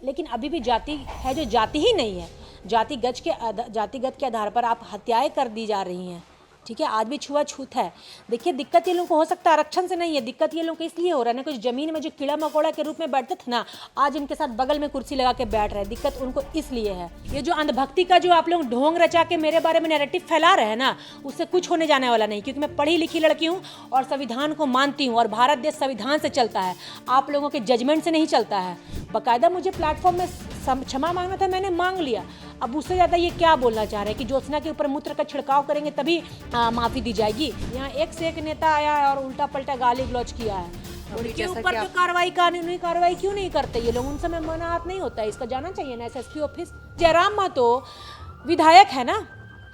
लेकिन अभी भी जाति है जो जाति ही नहीं है, जातिगत के आधार पर आप हत्याएं कर दी जा रही हैं। ठीक है, आज भी छुआछूत है। देखिए, दिक्कत ये लोगों को हो सकता है आरक्षण से नहीं है, दिक्कत ये लोगों को इसलिए हो रहा है ना, कुछ जमीन में जो कीड़ा मकोड़ा के रूप में बैठते थे ना, आज इनके साथ बगल में कुर्सी लगा के बैठ रहे हैं। दिक्कत उनको इसलिए है। ये जो अंधभक्ति का जो आप लोग ढोंग रचा के मेरे बारे में नैरेटिव फैला रहे हैं ना, उससे कुछ होने जाने वाला नहीं, क्योंकि मैं पढ़ी लिखी लड़की हूँ और संविधान को मानती हूँ और भारत देश संविधान से चलता है, आप लोगों के जजमेंट से नहीं चलता है। बाकायदा मुझे प्लेटफॉर्म में क्षमा मांगना था, मैंने मांग लिया। अब उससे ज़्यादा ये क्या बोलना चाह रहे हैं कि ज्योत्सना के ऊपर मूत्र का छिड़काव करेंगे तभी माफ़ी दी जाएगी? यहाँ एक से एक नेता आया है और उल्टा पलटा गाली गलौज किया है। उनके ऊपर तो कानूनी कार्रवाई क्यों नहीं करते ये लोग? उनसे मनाहत नहीं होता है, इसका जाना चाहिए ना एसएसपी ऑफिस। जयराम महतो विधायक है ना,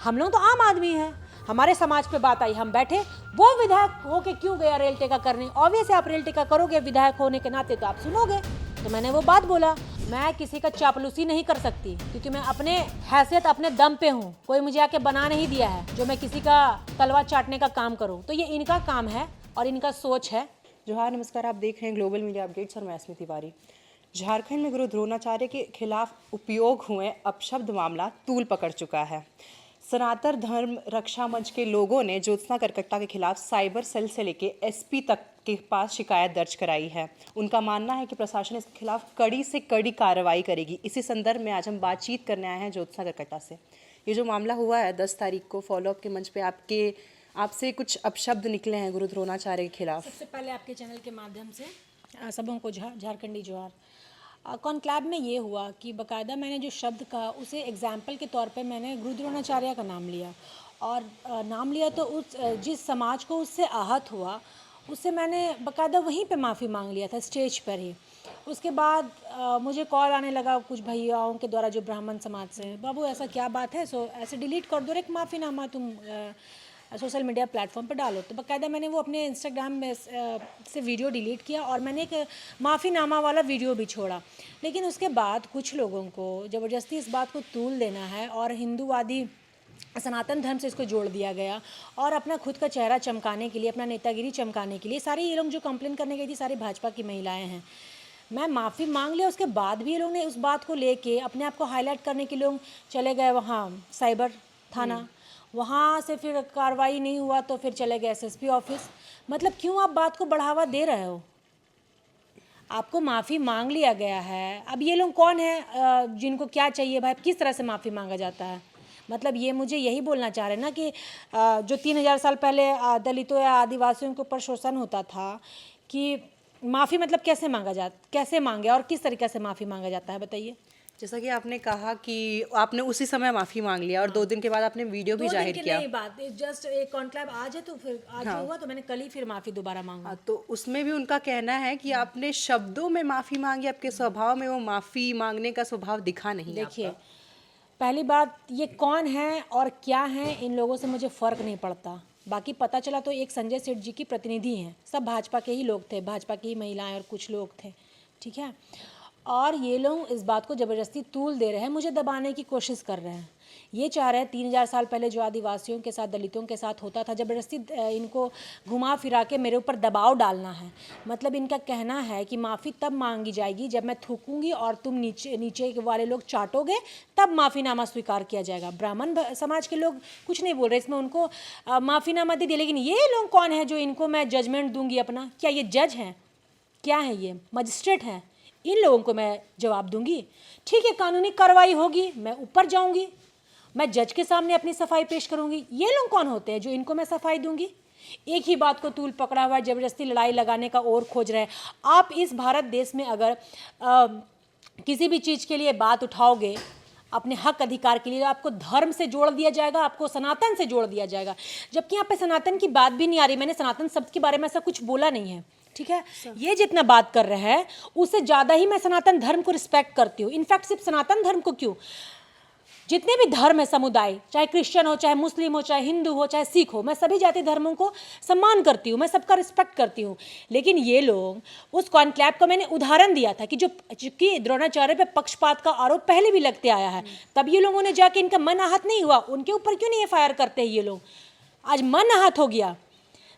हम लोग तो आम आदमी हैं, हमारे समाज पे बात आई, हम बैठे। वो विधायक होके क्यों गया रेल टेका करने? ऑब्वियस आप रेल टेका करोगे विधायक होने के नाते, तो आप सुनोगे। तो मैंने वो बात बोला, मैं किसी का चापलूसी नहीं कर सकती, क्योंकि मैं अपने हैसियत अपने दम पे हूँ। कोई मुझे आके बना नहीं दिया है जो मैं किसी का तलवा चाटने का काम करूँ। तो ये इनका काम है और इनका सोच है। जोहार, नमस्कार। आप देख रहे हैं ग्लोबल मीडिया अपडेट्स और मैं स्मिति तिवारी। झारखंड में गुरु द्रोणाचार्य के खिलाफ उपयोग हुए अपशब्द मामला तूल पकड़ चुका है। सनातन धर्म रक्षा मंच के लोगों ने ज्योत्सना करकट्टा के खिलाफ साइबर सेल से लेके एसपी तक के पास शिकायत दर्ज कराई है। उनका मानना है कि प्रशासन इसके खिलाफ कड़ी से कड़ी कार्रवाई करेगी। इसी संदर्भ में आज हम बातचीत करने आए हैं ज्योत्सना करकट्टा से। ये जो मामला हुआ है 10 तारीख को फॉलोअप के मंच पे आपसे कुछ अपशब्द निकले हैं गुरु द्रोणाचार्य के खिलाफ। सबसे पहले आपके चैनल के माध्यम से सबों को झारखंडी जोहार। कॉन्क्लेव में ये हुआ कि बाकायदा मैंने जो शब्द कहा उसे एग्जाम्पल के तौर पे मैंने गुरु द्रोणाचार्य का नाम लिया, और नाम लिया तो उस जिस समाज को उससे आहत हुआ उससे मैंने बाकायदा वहीं पे माफ़ी मांग लिया था, स्टेज पर ही। उसके बाद मुझे कॉल आने लगा कुछ भैयाओं के द्वारा जो ब्राह्मण समाज से हैं, बाबू ऐसा क्या बात है, सो ऐसे डिलीट कर दो, एक माफ़ीनामा तुम सोशल मीडिया प्लेटफॉर्म पर डालो। तो बाकायदा मैंने वो अपने इंस्टाग्राम में से वीडियो डिलीट किया और मैंने एक माफ़ीनामा वाला वीडियो भी छोड़ा। लेकिन उसके बाद कुछ लोगों को ज़बरदस्ती इस बात को तूल देना है और हिंदूवादी सनातन धर्म से इसको जोड़ दिया गया, और अपना खुद का चेहरा चमकाने के लिए, अपना नेतागिरी चमकाने के लिए, सारी ये लोग जो कंप्लेन करने गई थी सारी भाजपा की महिलाएं हैं। मैं माफ़ी मांग लिया, उसके बाद भी ये लोग ने उस बात को लेके अपने आप को हाईलाइट करने के लिए चले गए वहाँ साइबर थाना, वहाँ से फिर कार्रवाई नहीं हुआ तो फिर चले गए एसएसपी ऑफिस। मतलब क्यों आप बात को बढ़ावा दे रहे हो? आपको माफ़ी मांग लिया गया है, अब ये लोग कौन है जिनको क्या चाहिए भाई, किस तरह से माफ़ी मांगा जाता है? मतलब ये मुझे यही बोलना चाह रहे हैं ना कि जो 3000 साल पहले दलितों या आदिवासियों के ऊपर शोषण होता था कि माफ़ी मतलब कैसे मांगे और किस तरीके से माफ़ी मांगा जाता है, बताइए। जैसा कि आपने कहा कि आपने उसी समय माफ़ी मांग लिया और 2 दिन के बाद आपने वीडियो भी जाहिर किया। नहीं, बात जस्ट एक कॉन्क्लेव आज है तो फिर आज हुआ तो मैंने कल ही फिर माफ़ी दोबारा मांगा। तो उसमें भी उनका कहना है कि आपने शब्दों में माफ़ी मांगी, आपके स्वभाव में वो माफ़ी मांगने का स्वभाव दिखा नहीं। देखिए, पहली बात ये कौन है और क्या है इन लोगों से मुझे फ़र्क नहीं पड़ता। बाकी पता चला तो एक संजय सेठ जी की प्रतिनिधि हैं, सब भाजपा के ही लोग थे, भाजपा की ही महिलाएं और कुछ लोग थे, ठीक है। और ये लोग इस बात को ज़बरदस्ती तूल दे रहे हैं, मुझे दबाने की कोशिश कर रहे हैं। ये चाह रहे हैं 3000 साल पहले जो आदिवासियों के साथ, दलितों के साथ होता था, ज़बरदस्ती इनको घुमा फिरा के मेरे ऊपर दबाव डालना है। मतलब इनका कहना है कि माफ़ी तब मांगी जाएगी जब मैं थूकूंगी और तुम नीचे वाले लोग चाटोगे, तब माफ़ीनामा स्वीकार किया जाएगा। ब्राह्मण समाज के लोग कुछ नहीं बोल रहे इसमें, उनको माफ़ीनामा दे दिया। लेकिन ये लोग कौन है जो इनको मैं जजमेंट दूंगी अपना? क्या ये जज हैं? क्या है ये? मजिस्ट्रेट हैं? इन लोगों को मैं जवाब दूंगी। ठीक है, कानूनी कार्रवाई होगी, मैं ऊपर जाऊंगी, मैं जज के सामने अपनी सफाई पेश करूंगी। ये लोग कौन होते हैं जो इनको मैं सफाई दूंगी? एक ही बात को तूल पकड़ा हुआ है, जबरदस्ती लड़ाई लगाने का और खोज रहे हैं। आप इस भारत देश में अगर किसी भी चीज़ के लिए बात उठाओगे, अपने हक अधिकार के लिए, आपको धर्म से जोड़ दिया जाएगा, आपको सनातन से जोड़ दिया जाएगा। जबकि यहाँ पे सनातन की बात भी नहीं आ रही, मैंने सनातन शब्द के बारे में ऐसा कुछ बोला नहीं है, ठीक है। ये जितना बात कर रहे हैं उससे ज़्यादा ही मैं सनातन धर्म को रिस्पेक्ट करती हूँ। इनफैक्ट सिर्फ सनातन धर्म को क्यों, जितने भी धर्म है, समुदाय, चाहे क्रिश्चियन हो, चाहे मुस्लिम हो, चाहे हिंदू हो, चाहे सिख हो, मैं सभी जाति धर्मों को सम्मान करती हूँ, मैं सबका रिस्पेक्ट करती हूँ। लेकिन ये लोग, उस कॉन्क्लेव का मैंने उदाहरण दिया था कि चूंकि द्रोणाचार्य पे पक्षपात का आरोप पहले भी लगते आया है, तब ये लोगों ने जाके, इनका मन आहत नहीं हुआ, उनके ऊपर क्यों नहीं एफआईआर करते हैं ये लोग? आज मन आहत हो गया,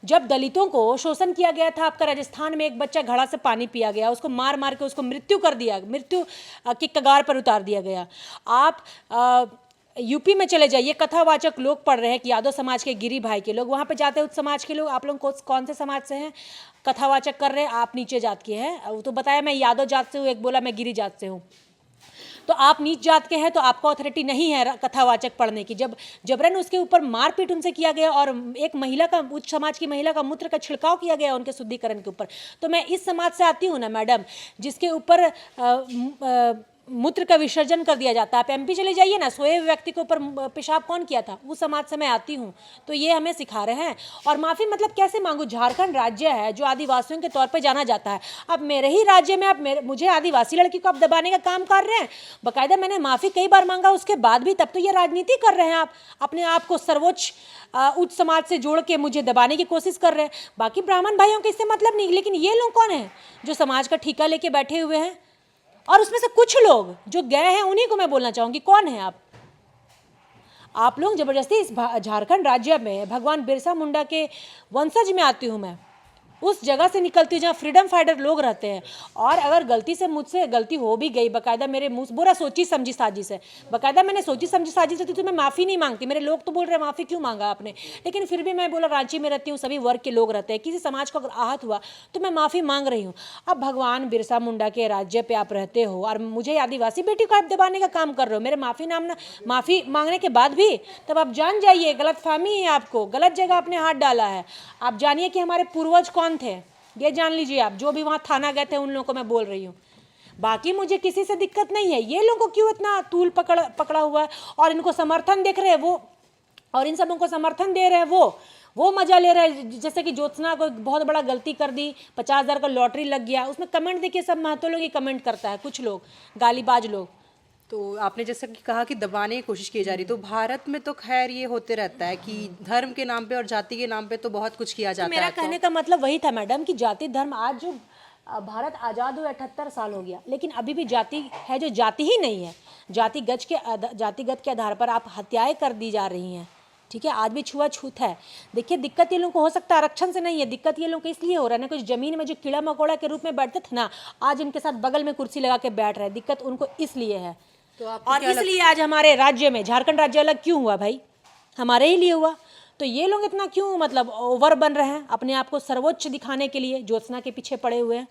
जब दलितों को शोषण किया गया था, आपका राजस्थान में एक बच्चा घड़ा से पानी पिया गया, उसको मार मार के उसको मृत्यु कर दिया, मृत्यु की कगार पर उतार दिया गया। आप यूपी में चले जाइए, कथावाचक लोग पढ़ रहे हैं कि यादव समाज के गिरी भाई के लोग वहाँ पे जाते हैं, उस समाज के लोग। आप लोग कौन से समाज से हैं? कथावाचक कर रहे हैं, आप नीचे जात के हैं। वो तो बताया मैं यादव जात से हूँ, एक बोला मैं गिरी जात से हूँ। तो आप नीच जात के हैं तो आपको अथॉरिटी नहीं है कथावाचक पढ़ने की। जब जबरन उसके ऊपर मारपीट उनसे किया गया और एक महिला का, उच्च समाज की महिला का मूत्र का छिड़काव किया गया उनके शुद्धिकरण के ऊपर, तो मैं इस समाज से आती हूँ ना मैडम, जिसके ऊपर मूत्र का विसर्जन कर दिया जाता है। आप एमपी चले जाइए ना, सोए हुए व्यक्ति के ऊपर पेशाब कौन किया था, उस समाज से मैं आती हूँ। तो ये हमें सिखा रहे हैं। और माफ़ी मतलब कैसे मांगू? झारखंड राज्य है जो आदिवासियों के तौर पे जाना जाता है। अब मेरे ही राज्य में आप मुझे आदिवासी लड़की को आप दबाने का काम कर रहे हैं। बाकायदा मैंने माफ़ी कई बार मांगा, उसके बाद भी तब तो ये राजनीति कर रहे हैं। आप अपने आप को सर्वोच्च उच्च समाज से जोड़ के मुझे दबाने की कोशिश कर रहे हैं। बाकी ब्राह्मण भाइयों के इससे मतलब नहीं, लेकिन ये लोग कौन हैं जो समाज का ठेका लेके बैठे हुए हैं? और उसमें से कुछ लोग जो गए हैं उन्हीं को मैं बोलना चाहूँगी, कौन है आप लोग जबरदस्ती इस झारखंड राज्य में, भगवान बिरसा मुंडा के वंशज में आती हूँ मैं, उस जगह से निकलती हूँ जहाँ फ्रीडम फाइटर लोग रहते हैं। और अगर गलती से मुझसे गलती हो भी गई, बाकायदा मेरे मुँह से बोला सोची समझी साजिश है, बाकायदा मैंने सोची समझी साजिश है, तो मैं माफ़ी नहीं मांगती। मेरे लोग तो बोल रहे हैं माफ़ी क्यों मांगा आपने, लेकिन फिर भी मैं बोला रांची में रहती हूँ, सभी वर्ग के लोग रहते हैं, किसी समाज को अगर आहत हुआ तो मैं माफ़ी मांग रही हूँ। अब भगवान बिरसा मुंडा के राज्य पर आप रहते हो और मुझे आदिवासी बेटी को आप दबाने का काम कर रहे हो, मेरे माफ़ी मांगने के बाद भी, तब आप जान जाइए गलत फहमी है, आपको गलत जगह आपने हाथ डाला है। आप जानिए कि हमारे पूर्वज कौन थे, ये जान लीजिए आप, जो भी वहाँ थाना गए थे उन लोगों को मैं बोल रही हूँ। बाकी मुझे किसी से दिक्कत नहीं है। ये लोगों को क्यों इतना तूल पकड़ा हुआ है और इनको समर्थन देख रहे हैं वो, और इन सबों को समर्थन दे रहे हैं वो मजा ले रहे हैं। जैसे कि ज्योत्सना को बहुत बड़ा गलती कर दी, 50,000 का लॉटरी लग गया, उसमें कमेंट देखिए, सब महतो लोग ही कमेंट करता है, कुछ लोग गालीबाज लोग। तो आपने जैसा कि कहा कि दबाने की कोशिश की जा रही, तो भारत में तो खैर ये होते रहता है कि धर्म के नाम पे और जाति के नाम पे तो बहुत कुछ किया जाता है। मेरा कहने का मतलब वही था मैडम कि जाति धर्म, आज जो भारत आज़ाद हुए 78 साल हो गया, लेकिन अभी भी जाति है जो जाति ही नहीं है। जातिगत के आधार पर आप हत्याएं कर दी जा रही हैं, ठीक है। आज भी छुआछूत है। देखिए दिक्कत ये लोगों को हो सकता है आरक्षण से नहीं है, दिक्कत ये लोगों को इसलिए हो रहा है ना, कुछ जमीन में जो कीड़ा मकोड़ा के रूप में बैठते थे ना, आज इनके साथ बगल में कुर्सी लगा के बैठ रहे हैं, दिक्कत उनको इसलिए है। तो और इसलिए आज हमारे राज्य में झारखंड राज्य अलग क्यों हुआ भाई? हमारे ही लिए हुआ। तो ये लोग इतना क्यों मतलब ओवर बन रहे हैं, अपने आप को सर्वोच्च दिखाने के लिए ज्योत्सना के पीछे पड़े हुए हैं,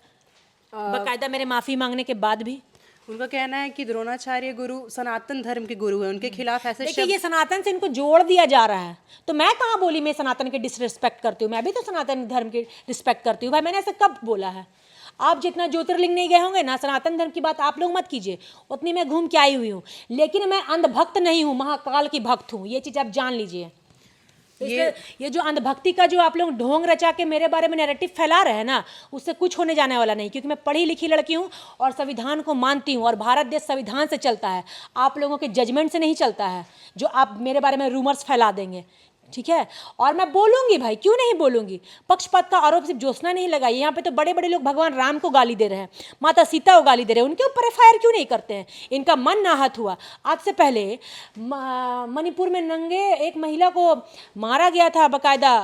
बाकायदा मेरे माफ़ी मांगने के बाद भी। उनका कहना है कि द्रोणाचार्य गुरु सनातन धर्म के गुरु हैं, उनके खिलाफ ऐसे देखिए ये सनातन से इनको जोड़ दिया जा रहा है। तो मैं कहाँ बोली मैं सनातन के डिसरिस्पेक्ट करती हूँ? मैं भी तो सनातन धर्म की रिस्पेक्ट करती हूँ भाई। मैंने ऐसा कब बोला है? आप जितना ज्योतिर्लिंग नहीं गए होंगे ना, सनातन धर्म की बात आप लोग मत कीजिए, उतनी मैं घूम के आई हुई हूँ। लेकिन मैं अंधभक्त नहीं हूँ, महाकाल की भक्त हूँ, ये चीज़ आप जान लीजिए। ये जो अंधभक्ति का जो आप लोग ढोंग रचा के मेरे बारे में नैरेटिव फैला रहे हैं ना, उससे कुछ होने जाने वाला नहीं, क्योंकि मैं पढ़ी लिखी लड़की हूँ और संविधान को मानती हूँ, और भारत देश संविधान से चलता है, आप लोगों के जजमेंट से नहीं चलता है, जो आप मेरे बारे में रूमर्स फैला देंगे, ठीक है। और मैं बोलूंगी भाई, क्यों नहीं बोलूंगी। पक्षपात का आरोप सिर्फ ज्योत्सना नहीं लगाई, यहाँ पे तो बड़े बड़े लोग भगवान राम को गाली दे रहे हैं, माता सीता को गाली दे रहे हैं, उनके ऊपर एफआईआर क्यों नहीं करते हैं? इनका मन नाहत हुआ। आज से पहले मणिपुर में नंगे एक महिला को मारा गया था बाकायदा,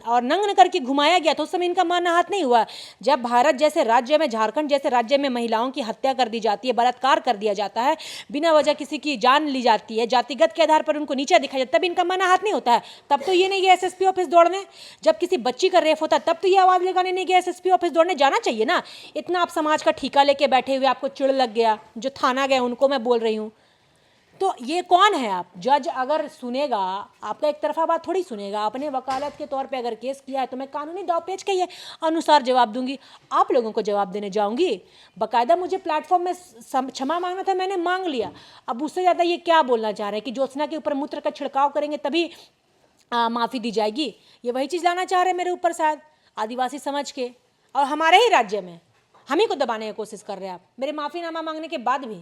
और नंग करके घुमाया गया था, उस समय इनका मन नाहत नहीं हुआ। जब भारत जैसे राज्य में, झारखंड जैसे राज्य में महिलाओं की हत्या कर दी जाती है, बलात्कार कर दिया जाता है, बिना वजह किसी की जान ली जाती है, जातिगत के आधार पर उनको नीचा दिखाया जाता है, तब इनका मन नाहत नहीं होता है। तब तो ये नहीं गया एसएसपी ऑफिस दौड़ने। जब किसी बच्ची का रेप होता है तब तो ये आवाज लगाने नहीं गया एसएसपी ऑफिस दौड़ने। जाना चाहिए ना। इतना आप समाज का ठेका लेके बैठे हुए, आपको चिढ़ लग गया, जो थाना गए उनको मैं बोल रही हूँ। तो ये कौन है आप? जज अगर सुनेगा आपका एक तरफा बात थोड़ी सुनेगा। अपने वकालत के तौर पे अगर केस किया है तो मैं कानूनी दावपेच के अनुसार जवाब दूंगी। आप लोगों को जवाब देने जाऊंगी? बाकायदा मुझे प्लेटफॉर्म में क्षमा मांगना था, मैंने मांग लिया। अब उससे ज़्यादा ये क्या बोलना चाह रहे हैं कि ज्योत्सना के ऊपर मूत्र का छिड़काव करेंगे तभी माफ़ी दी जाएगी? ये वही चीज़ लाना चाह रहे हैं मेरे ऊपर शायद, आदिवासी समझ के, और हमारे ही राज्य में हम ही को दबाने की कोशिश कर रहे हैं आप, मेरे माफ़ीनामा मांगने के बाद भी।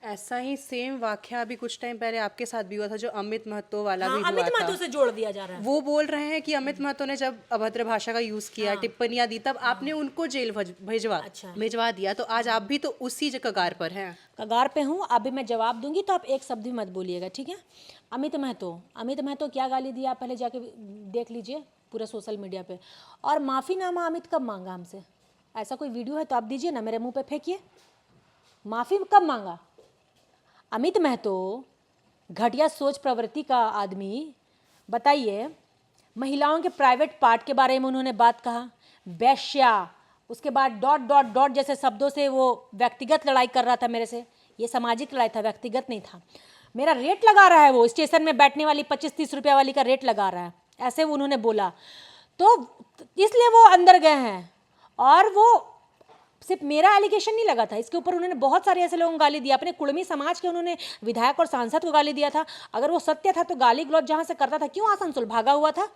ऐसा ही सेम वाकया अभी कुछ टाइम पहले आपके साथ भी हुआ था, जो अमित महतो वाला भी हुआ अमित था। महतो से जोड़ दिया जा रहा है। वो बोल रहे हैं कि अमित महतो ने जब अभद्र भाषा का यूज किया, टिप्पणियां दी, तब आपने उनको जेल भिजवा दिया। तो आज आप भी तो उसी कगार पर हैं। कगार पे हूँ, अभी मैं जवाब दूंगी तो आप एक शब्द भी मत बोलिएगा, ठीक है। अमित महतो क्या गाली दिया आप पहले जाके देख लीजिए, पूरे सोशल मीडिया पे। और माफ़ीनामा अमित कब मांगा हमसे? ऐसा कोई वीडियो है तो आप दीजिए ना, मेरे मुंह पे फेंकिए। माफ़ी कब मांगा? अमित महतो घटिया सोच प्रवृत्ति का आदमी, बताइए। महिलाओं के प्राइवेट पार्ट के बारे में उन्होंने बात कहा, वैश्या, उसके बाद डॉट डॉट डॉट जैसे शब्दों से वो व्यक्तिगत लड़ाई कर रहा था मेरे से। ये सामाजिक लड़ाई था, व्यक्तिगत नहीं था। मेरा रेट लगा रहा है, वो स्टेशन में बैठने वाली 25-30 रुपया वाली का रेट लगा रहा है, ऐसे वो उन्होंने बोला। तो इसलिए वो अंदर गए हैं। और वो सिर्फ मेरा एलिगेशन नहीं लगा था, इसके ऊपर उन्होंने बहुत सारे ऐसे लोगों को गाली दिया। अपने कुड़मी समाज के उन्होंने विधायक और सांसद को गाली दिया था। अगर वो सत्य था तो गाली गलौज जहाँ से करता था क्यों आसनसोल भागा हुआ था?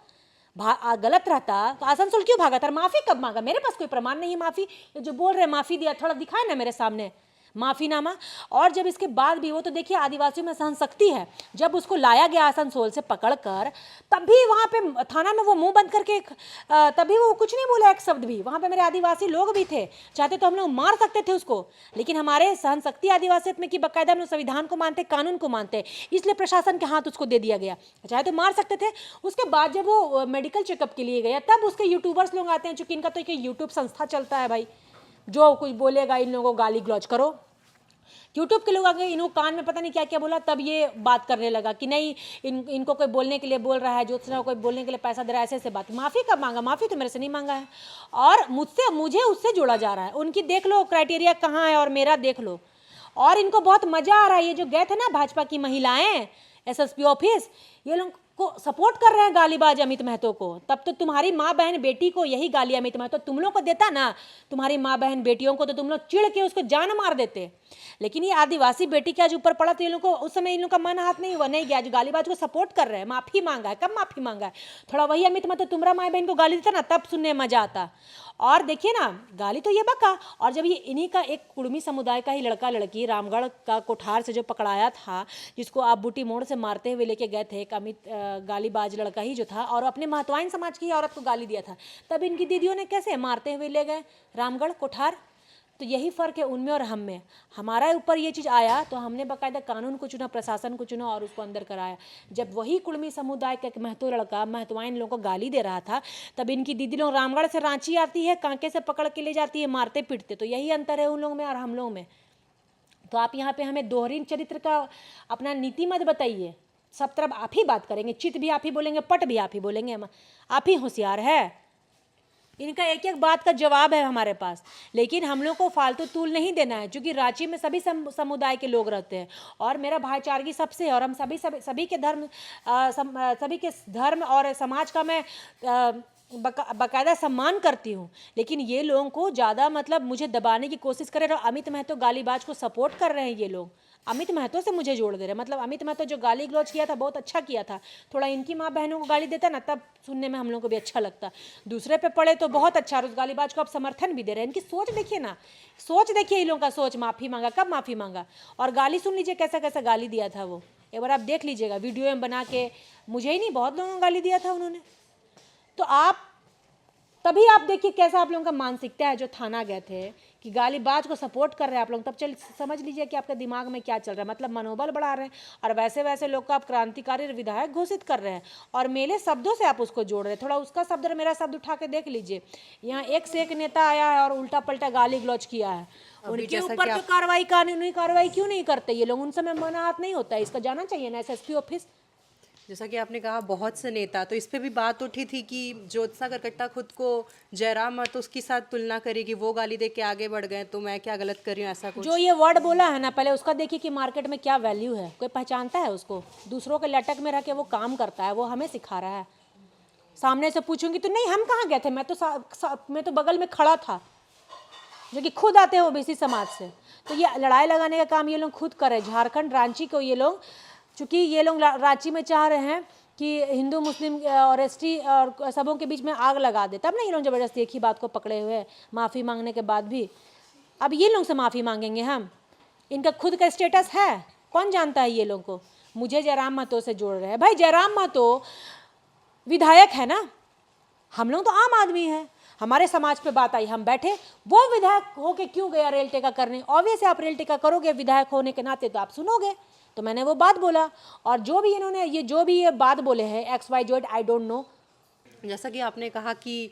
गलत रहता तो आसनसोल क्यों भागा था? माफ़ी कब मांगा? मेरे पास कोई प्रमाण नहीं है माफ़ी, जो बोल रहे माफ़ी दिया, थोड़ा दिखाए ना मेरे सामने माफ़ीनामा। और जब इसके बाद भी वो तो देखिए आदिवासियों में सहन शक्ति है, जब उसको लाया गया आसनसोल से पकड़कर, तभी वहाँ पे थाना में वो मुंह बंद करके तभी वो कुछ नहीं बोला एक शब्द भी। वहाँ पे मेरे आदिवासी लोग भी थे, चाहते तो हम लोग मार सकते थे उसको, लेकिन हमारे सहन शक्ति आदिवासियत में कि बाकायदा हम लोग संविधान को मानते, कानून को मानते, इसलिए प्रशासन के हाथ उसको दे दिया गया। चाहे तो मार सकते थे। उसके बाद जब वो मेडिकल चेकअप के लिए गया, तब उसके यूट्यूबर्स लोग आते हैं, चूँकि इनका तो एक यूट्यूब संस्था चलता है भाई, जो कुछ बोलेगा इन लोगों को गाली गलौज करो। यूट्यूब के लोग आ गए, इनको कान में पता नहीं क्या क्या बोला, तब ये बात करने लगा कि नहीं इनको कोई बोलने के लिए बोल रहा है, ज्योत्सना को कोई बोलने के लिए पैसा दे रहा है, ऐसे बात। माफ़ी कब मांगा? माफ़ी तो मेरे से नहीं मांगा है, और मुझे उससे जोड़ा जा रहा है। उनकी देख लो क्राइटेरिया कहाँ है और मेरा देख लो। और इनको बहुत मज़ा आ रहा है, ये जो गए थे ना भाजपा की महिलाएं एसएसपी ऑफिस, ये लोग को सपोर्ट कर रहे हैं गालीबाज अमित महतो को। तब तो तुम्हारी माँ बहन बेटी को यही गाली अमित महतो तुम लोग को देता ना, तुम्हारी माँ बहन बेटियों को, तो तुम लोग चिढ़ के उसको जान मार देते। लेकिन ये आदिवासी बेटी के आज ऊपर पड़ा तो ये लोग को उस समय इन लोग का मन हाथ नहीं हुआ, नहीं गया, जो गालीबाज को सपोर्ट कर रहे हैं। माफ़ी मांगा है, कब माफ़ी मांगा है? थोड़ा वही अमित महतो तुम्हारा माँ बहन को गाली देता ना, तब सुनने में मजा आता। और देखिए ना, गाली तो ये बका। और जब ये इन्हीं का एक कुड़मी समुदाय का ही लड़का लड़की रामगढ़ का कोठार से जो पकड़ाया था, जिसको आप बूटी मोड़ से मारते हुए लेके गए थे, एक अमित गालीबाज लड़का ही जो था, और अपने महतवाइन समाज की औरत को गाली दिया था, तब इनकी दीदियों ने कैसे मारते हुए ले गए रामगढ़ कोठार। तो यही फ़र्क है उनमें और हम में। हमारा ऊपर ये चीज़ आया तो हमने बाकायदा कानून को चुना, प्रशासन को चुना और उसको अंदर कराया। जब वही कुड़मी समुदाय का एक महतो लड़का महतवाइन लोगों को गाली दे रहा था, तब इनकी दीदी लोग रामगढ़ से रांची आती है, कांके से पकड़ के ले जाती है, मारते पीटते। तो यही अंतर है उन लोगों में और हम लोग में। तो आप यहाँ पे हमें दोहरी चरित्र का अपना नीति मत बताइए। सब तरफ आप ही बात करेंगे, चित भी आप ही बोलेंगे, पट भी आप ही बोलेंगे। आप ही होशियार है, इनका एक एक बात का जवाब है हमारे पास। लेकिन हम लोग को फालतू तूल नहीं देना है, क्योंकि रांची में सभी समुदाय के लोग रहते हैं और मेरा भाईचारगी सबसे है, और हम सभी के धर्म सभी के धर्म और समाज का मैं बाकायदा सम्मान करती हूँ। लेकिन ये लोगों को ज़्यादा मतलब मुझे दबाने की कोशिश कर रहे हैं। अमित महतो गालीबाज को सपोर्ट कर रहे हैं ये लोग, अमित महतो से मुझे जोड़ दे रहे हैं। मतलब अमित महतो जो गाली गलौज किया था बहुत अच्छा किया था, थोड़ा इनकी माँ बहनों को गाली देता ना, तब सुनने में हम लोग को भी अच्छा लगता। दूसरे पे पड़े तो बहुत अच्छा, उस गालीबाज को आप समर्थन भी दे रहे हैं। इनकी सोच देखिए ना, सोच देखिए इन लोगों का सोच। माफ़ी मांगा, कब माफ़ी मांगा? और गाली सुन लीजिए कैसा कैसा गाली दिया था वो, एक बार आप देख लीजिएगा वीडियो में बना के। मुझे ही नहीं, बहुत लोगों को गाली दिया था उन्होंने। तो आप तभी आप देखिए कैसा आप लोगों का मानसिकता है। जो थाना गए थे कि गालीबाज को सपोर्ट कर रहे हैं आप लोग, तब चल समझ लीजिए कि आपके दिमाग में क्या चल रहा है। मतलब मनोबल बढ़ा रहे हैं और वैसे वैसे लोग को आप क्रांतिकारी विधायक घोषित कर रहे हैं और मेले शब्दों से आप उसको जोड़ रहे हैं। थोड़ा उसका शब्द और मेरा शब्द उठा के देख लीजिए। यहाँ एक से एक नेता आया है और उल्टा पलटा गाली गलौज किया है। उनके ऊपर तो कार्रवाई, कानूनी कार्रवाई क्यों नहीं करते ये लोग? उन समय मना हाथ नहीं होता है, इसका जाना चाहिए ना एसएसपी ऑफिस। जैसा कि आपने कहा बहुत से नेता, तो इस पे भी बात उठी थी कि ज्योत्सना करकट्टा खुद को जयराम महतो उसके साथ तुलना करेगी, वो गाली दे के आगे बढ़ गए, तो मैं क्या गलत कर रही हूँ, ऐसा कुछ। जो ये वर्ड बोला है ना, पहले उसका देखिए कि मार्केट में क्या वैल्यू है। कोई पहचानता है उसको? दूसरों के लटक में रह के वो काम करता है, वो हमें सिखा रहा है। सामने से पूछूंगी तो नहीं हम कहाँ गए थे, मैं तो बगल में खड़ा था, जो कि खुद आते हैं ओबीसी समाज से। तो ये लड़ाई लगाने का काम ये लोग खुद करे। झारखंड रांची को ये लोग, चूँकि ये लोग रांची में चाह रहे हैं कि हिंदू मुस्लिम और एसटी और सबों के बीच में आग लगा दे, तब ना ये लोग ज़बरदस्ती एक ही बात को पकड़े हुए हैं माफ़ी मांगने के बाद भी। अब ये लोग से माफ़ी मांगेंगे हम? इनका खुद का स्टेटस है, कौन जानता है ये लोग को? मुझे जयराम महतो से जोड़ रहे हैं। भाई जयराम महतो विधायक है ना, हम लोग तो आम आदमी हैं। हमारे समाज पे बात आई, हम बैठे, वो विधायक होके क्यों गया रेल टेका करने? ऑब्वियस आप रेल टेका करोगे विधायक होने के नाते, तो आप सुनोगे। तो मैंने वो बात बोला। और जो भी इन्होंने ये बात बोले हैं XYZ, आई डोंट नो, जैसा कि आपने कहा कि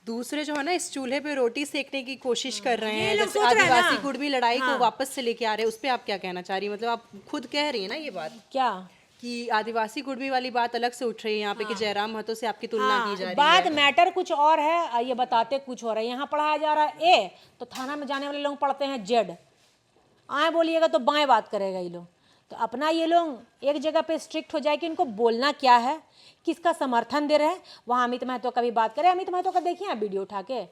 दूसरे जो है ना इस चूल्हे पे रोटी सेकने की कोशिश कर रहे हैं, लोग जैसे सोच रहे हैं ना। आदिवासी कुर्मी लड़ाई को वापस से लेके आ रहे हैं, उस पे आप क्या कहना चाह रही हैं? मतलब आप खुद कह रही हैं ना ये बात क्या कि आदिवासी कुर्मी वाली बात अलग से उठ रही है यहाँ पे कि जयराम महतो से आपकी तुलना की जा रही बात है। मैटर कुछ और है और ये बताते कुछ और है। यहाँ पढ़ाया जा रहा है ए तो थाना में जाने वाले लोग पढ़ते हैं जेड। आए बोलिएगा तो बाएं बात करेगा ये लोग। तो अपना ये लोग एक जगह पे स्ट्रिक्ट हो जाए कि इनको बोलना क्या है, किसका समर्थन दे रहे हैं। वहाँ अमित महतो का भी बात करें, अमित महतो का देखिए आप वीडियो उठा के।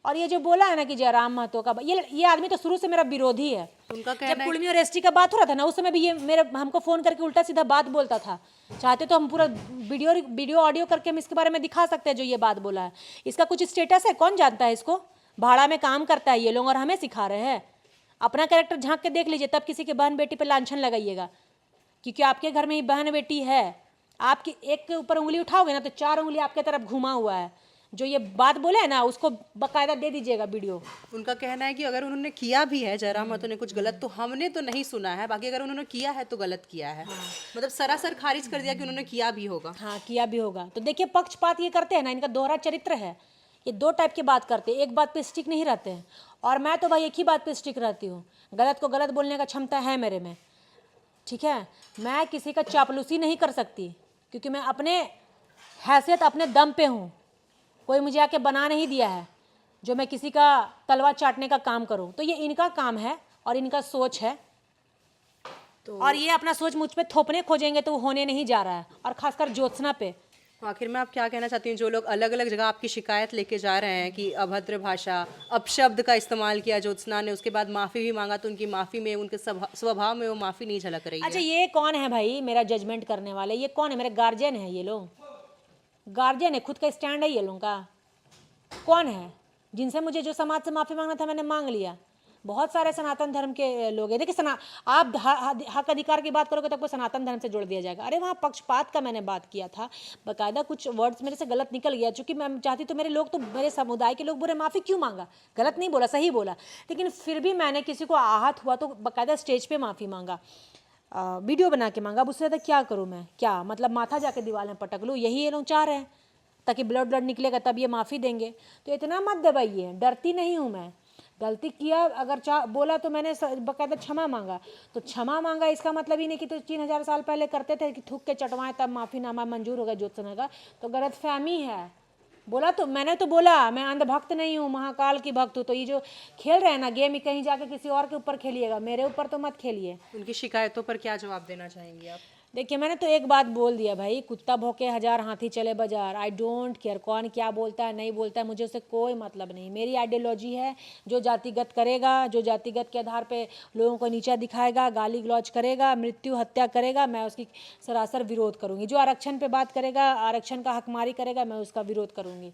और ये जो बोला है ना कि जयराम महतो का, ये आदमी तो शुरू से मेरा विरोधी है। उनका जब कहना है कुर्मी और एसटी का बात हो रहा था ना, उस समय भी ये मेरे हमको फ़ोन करके उल्टा सीधा बात बोलता था। चाहते तो हम पूरा वीडियो ऑडियो करके हम इसके बारे में दिखा सकते हैं जो ये बात बोला है। इसका कुछ स्टेटस है, कौन जानता है इसको? भाड़ा में काम करता है ये लोग और हमें सिखा रहे हैं। अपना कैरेक्टर झांक के देख लीजिए, तब किसी के बहन बेटी पे लांछन लगाइएगा। क्योंकि आपके घर में ही बहन बेटी है, आपकी एक के ऊपर उंगली उठाओगे ना तो 4 उंगली आपके तरफ घुमा हुआ है। जो ये बात बोले है ना उसको बकायदा दे दीजिएगा वीडियो। उनका कहना है कि अगर उन्होंने किया भी है जयराम महतो ने कुछ गलत, तो हमने तो नहीं सुना है, बाकी अगर उन्होंने किया है तो गलत किया है। मतलब सरासर खारिज कर दिया कि उन्होंने किया भी होगा। हाँ, किया भी होगा। तो देखिए पक्षपात ये करते हैं ना, इनका दोहरा चरित्र है। ये 2 टाइप की बात करते हैं, एक बात पे स्टिक नहीं रहते हैं। और मैं तो भाई एक ही बात पे स्टिक रहती हूँ, गलत को गलत बोलने का क्षमता है मेरे में, ठीक है। मैं किसी का चापलूसी नहीं कर सकती क्योंकि मैं अपने हैसियत अपने दम पे हूँ। कोई मुझे आके बना नहीं दिया है जो मैं किसी का तलवा चाटने का काम करूँ। तो ये इनका काम है और इनका सोच है। तो और ये अपना सोच मुझ पे थोपने खोजेंगे तो वो होने नहीं जा रहा है, और खासकर ज्योत्सना पे। आखिर में आप क्या कहना चाहती हैं, जो लोग अलग अलग जगह आपकी शिकायत लेके जा रहे हैं कि अभद्र भाषा, अपशब्द का इस्तेमाल किया ज्योत्सना ने, उसके बाद माफ़ी भी मांगा, तो उनकी माफ़ी में, उनके स्वभाव में वो माफ़ी नहीं झलक रही अच्छा, है? ये कौन है भाई मेरा जजमेंट करने वाले? ये कौन है? मेरे गार्जियन है ये लोग, गार्जियन है, खुद का स्टैंड है ये लोगों का। कौन है? जिनसे मुझे जो समाज से माफ़ी मांगना था मैंने मांग लिया। बहुत सारे सनातन धर्म के लोग हैं। देखिए आप हक अधिकार की बात करोगे तो आपको सनातन धर्म से जोड़ दिया जाएगा। अरे वहाँ पक्षपात का मैंने बात किया था, बाकायदा कुछ वर्ड्स मेरे से गलत निकल गया। चूंकि मैं चाहती तो मेरे लोग तो मेरे समुदाय के लोग बुरे, माफ़ी क्यों मांगा? गलत नहीं बोला, सही बोला। लेकिन फिर भी मैंने किसी को आहत हुआ तो बाकायदा स्टेज पर माफ़ी मांगा, वीडियो बना के मांगा। अब उससे ज़्यादा क्या करूँ मैं? क्या मतलब माथा जाके दीवार में पटक लूँ? यही ये लोग चाह रहे हैं, ताकि ब्लड निकलेगा तब ये माफ़ी देंगे। तो इतना मत दबाइए, डरती नहीं हूँ मैं। गलती किया अगर बोला तो मैंने बकायदा क्षमा मांगा। तो क्षमा मांगा इसका मतलब ही नहीं कि तो 3000 साल पहले करते थे कि थूक के चटवाएं तब माफ़ीनामा मंजूर होगा ज्योत्सना का। तो गलतफहमी है। बोला तो मैंने तो बोला, मैं अंधभक्त नहीं हूँ, महाकाल की भक्त हूँ। तो ये जो खेल रहे हैं ना गेम, कहीं जाके किसी और के ऊपर खेलिएगा, मेरे ऊपर तो मत खेलिए। उनकी शिकायतों पर क्या जवाब देना चाहेंगी आप? देखिए मैंने तो एक बात बोल दिया भाई, कुत्ता भौंके 1000 हाथी चले बाजार। आई डोंट केयर कौन क्या बोलता है नहीं बोलता है, मुझे उससे कोई मतलब नहीं। मेरी आइडियोलॉजी है, जो जातिगत करेगा, जो जातिगत के आधार पे लोगों को नीचा दिखाएगा, गाली गलौज करेगा, मृत्यु हत्या करेगा, मैं उसकी सरासर विरोध करूँगी। जो आरक्षण पे बात करेगा, आरक्षण का हकमारी करेगा, मैं उसका विरोध करूँगी।